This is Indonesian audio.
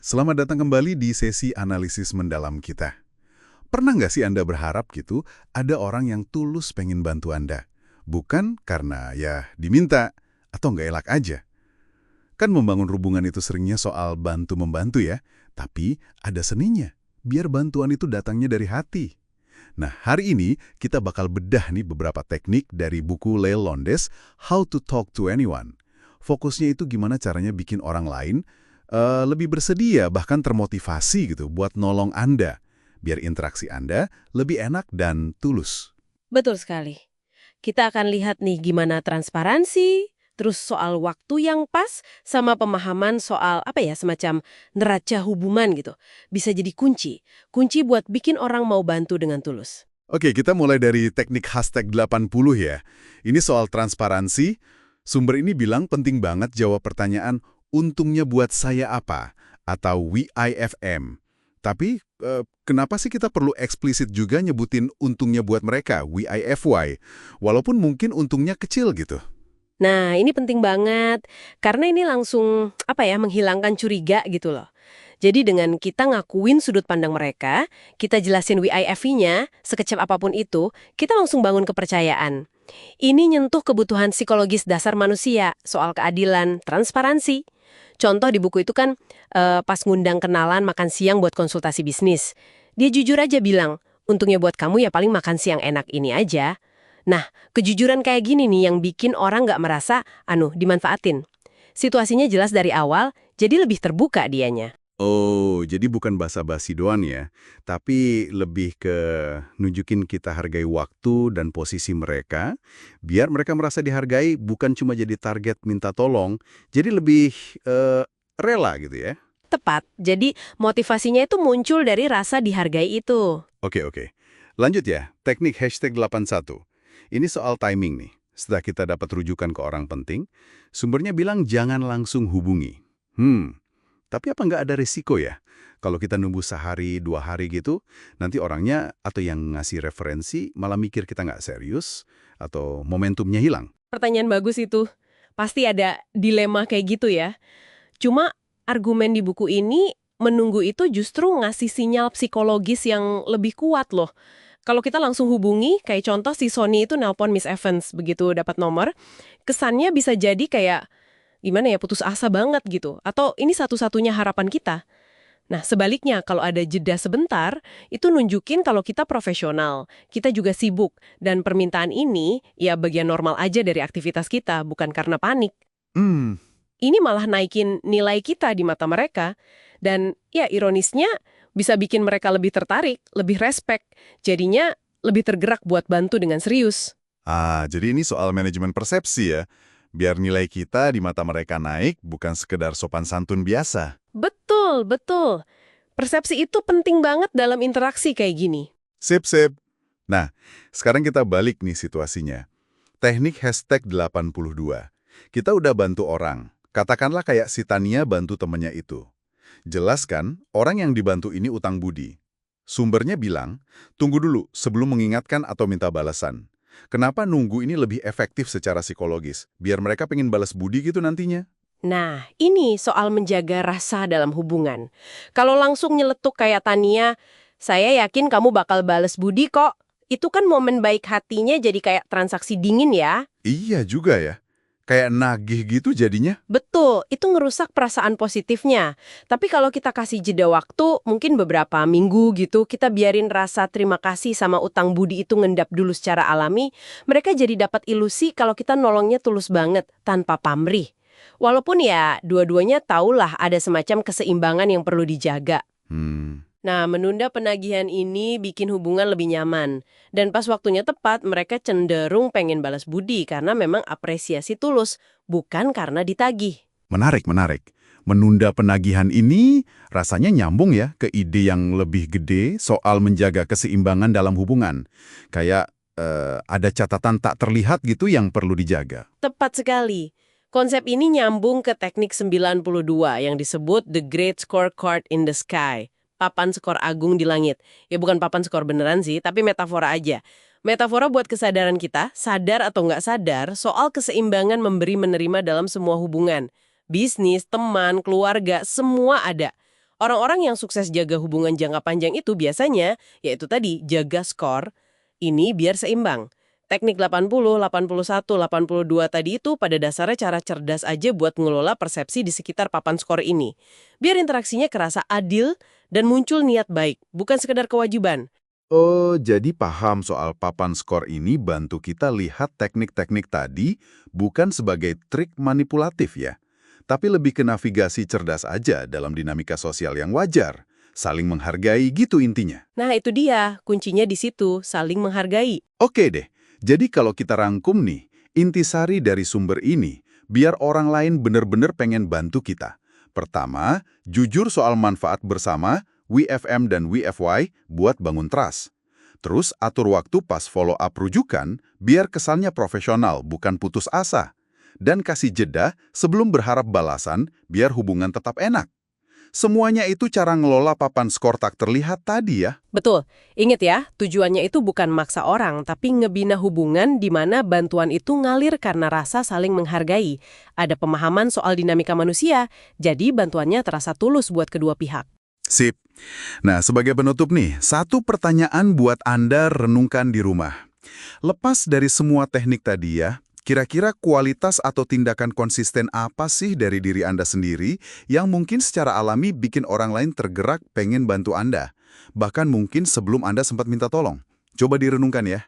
Selamat datang kembali di sesi analisis mendalam kita. Pernah nggak sih Anda berharap gitu, ada orang yang tulus pengen bantu Anda? Bukan karena ya diminta, atau nggak elak aja. Kan membangun hubungan itu seringnya soal bantu-membantu ya, tapi ada seninya, biar bantuan itu datangnya dari hati. Nah, hari ini kita bakal bedah nih beberapa teknik dari buku Lyle Londes, How to Talk to Anyone. Fokusnya itu gimana caranya bikin orang lain lebih bersedia, bahkan termotivasi gitu buat nolong Anda, biar interaksi Anda lebih enak dan tulus. Betul sekali. Kita akan lihat nih gimana transparansi, terus soal waktu yang pas, sama pemahaman soal semacam neraca hubungan gitu. Bisa jadi kunci. Kunci buat bikin orang mau bantu dengan tulus. Oke, kita mulai dari teknik hashtag 80 ya. Ini soal transparansi. Sumber ini bilang penting banget jawab pertanyaan, untungnya buat saya apa? Atau WIFM. Tapi, kenapa sih kita perlu eksplisit juga nyebutin untungnya buat mereka, WIFY? Walaupun mungkin untungnya kecil gitu. Nah, ini penting banget. Karena ini langsung, menghilangkan curiga gitu loh. Jadi dengan kita ngakuin sudut pandang mereka, kita jelasin WIFI-nya, sekecil apapun itu, kita langsung bangun kepercayaan. Ini nyentuh kebutuhan psikologis dasar manusia, soal keadilan, transparansi. Contoh di buku itu kan, pas ngundang kenalan makan siang buat konsultasi bisnis. Dia jujur aja bilang, untungnya buat kamu ya paling makan siang enak ini aja. Nah, kejujuran kayak gini nih yang bikin orang nggak merasa, dimanfaatin. Situasinya jelas dari awal, jadi lebih terbuka dianya. Oh, jadi bukan basa-basi doang ya, tapi lebih ke nunjukin kita hargai waktu dan posisi mereka, biar mereka merasa dihargai bukan cuma jadi target minta tolong, jadi lebih rela gitu ya. Tepat, jadi motivasinya itu muncul dari rasa dihargai itu. Oke. Lanjut ya, teknik hashtag 81. Ini soal timing nih. Setelah kita dapat rujukan ke orang penting, sumbernya bilang jangan langsung hubungi. Tapi apa nggak ada risiko ya? Kalau kita nunggu sehari, 2 hari gitu, nanti orangnya atau yang ngasih referensi malah mikir kita nggak serius, atau momentumnya hilang. Pertanyaan bagus itu. Pasti ada dilema kayak gitu ya. Cuma argumen di buku ini menunggu itu justru ngasih sinyal psikologis yang lebih kuat loh. Kalau kita langsung hubungi, kayak contoh si Sony itu nelpon Miss Evans begitu dapat nomor, kesannya bisa jadi kayak gimana ya, putus asa banget gitu. Atau ini satu-satunya harapan kita. Nah, sebaliknya kalau ada jeda sebentar, itu nunjukin kalau kita profesional, kita juga sibuk, dan permintaan ini ya bagian normal aja dari aktivitas kita, bukan karena panik. Hmm, Ini malah naikin nilai kita di mata mereka. Dan ya ironisnya bisa bikin mereka lebih tertarik, lebih respect. Jadinya lebih tergerak buat bantu dengan serius. jadi ini soal manajemen persepsi ya. Biar nilai kita di mata mereka naik, bukan sekedar sopan santun biasa. Betul, betul. Persepsi itu penting banget dalam interaksi kayak gini. Sip. Nah, sekarang kita balik nih situasinya. Teknik hashtag 82. Kita udah bantu orang. Katakanlah kayak si Tania bantu temennya itu. Jelaskan, orang yang dibantu ini utang budi. Sumbernya bilang, tunggu dulu sebelum mengingatkan atau minta balasan. Kenapa nunggu ini lebih efektif secara psikologis? Biar mereka pengen balas budi gitu nantinya. Nah, ini soal menjaga rasa dalam hubungan. Kalau langsung nyeletuk kayak Tania, saya yakin kamu bakal bales budi kok. Itu kan momen baik hatinya jadi kayak transaksi dingin ya. Iya juga ya. Kayak nagih gitu jadinya. Betul, itu ngerusak perasaan positifnya. Tapi kalau kita kasih jeda waktu, mungkin beberapa minggu gitu, kita biarin rasa terima kasih sama utang budi itu ngendap dulu secara alami, mereka jadi dapat ilusi kalau kita nolongnya tulus banget, tanpa pamrih. Walaupun ya, dua-duanya tahulah ada semacam keseimbangan yang perlu dijaga. Hmm. Nah, menunda penagihan ini bikin hubungan lebih nyaman. Dan pas waktunya tepat, mereka cenderung pengen balas budi karena memang apresiasi tulus, bukan karena ditagih. Menarik. Menunda penagihan ini rasanya nyambung ya ke ide yang lebih gede soal menjaga keseimbangan dalam hubungan. Kayak ada catatan tak terlihat gitu yang perlu dijaga. Tepat sekali. Konsep ini nyambung ke teknik 92 yang disebut The Great Scorecard in the Sky. Papan skor agung di langit. Ya bukan papan skor beneran sih, tapi metafora aja. Metafora buat kesadaran kita, sadar atau nggak sadar, soal keseimbangan memberi-menerima dalam semua hubungan. Bisnis, teman, keluarga, semua ada. Orang-orang yang sukses jaga hubungan jangka panjang itu biasanya, yaitu tadi, jaga skor ini biar seimbang. Teknik 80, 81, 82 tadi itu pada dasarnya cara cerdas aja buat ngelola persepsi di sekitar papan skor ini. Biar interaksinya kerasa adil dan muncul niat baik, bukan sekedar kewajiban. Oh, jadi paham soal papan skor ini bantu kita lihat teknik-teknik tadi bukan sebagai trik manipulatif ya, tapi lebih ke navigasi cerdas aja dalam dinamika sosial yang wajar. Saling menghargai gitu intinya. Nah itu dia, kuncinya di situ, saling menghargai. Oke deh, jadi kalau kita rangkum nih, intisari dari sumber ini, biar orang lain bener-bener pengen bantu kita. Pertama, jujur soal manfaat bersama, WFM dan WFY buat bangun trust. Terus atur waktu pas follow up rujukan, biar kesannya profesional, bukan putus asa. Dan kasih jeda sebelum berharap balasan, biar hubungan tetap enak. Semuanya itu cara ngelola papan skor tak terlihat tadi ya. Betul. Ingat ya, tujuannya itu bukan maksa orang, tapi ngebina hubungan di mana bantuan itu ngalir karena rasa saling menghargai. Ada pemahaman soal dinamika manusia, jadi bantuannya terasa tulus buat kedua pihak. Sip. Nah, sebagai penutup nih, satu pertanyaan buat Anda renungkan di rumah. Lepas dari semua teknik tadi ya, kira-kira kualitas atau tindakan konsisten apa sih dari diri Anda sendiri yang mungkin secara alami bikin orang lain tergerak pengen bantu Anda? Bahkan mungkin sebelum Anda sempat minta tolong. Coba direnungkan ya.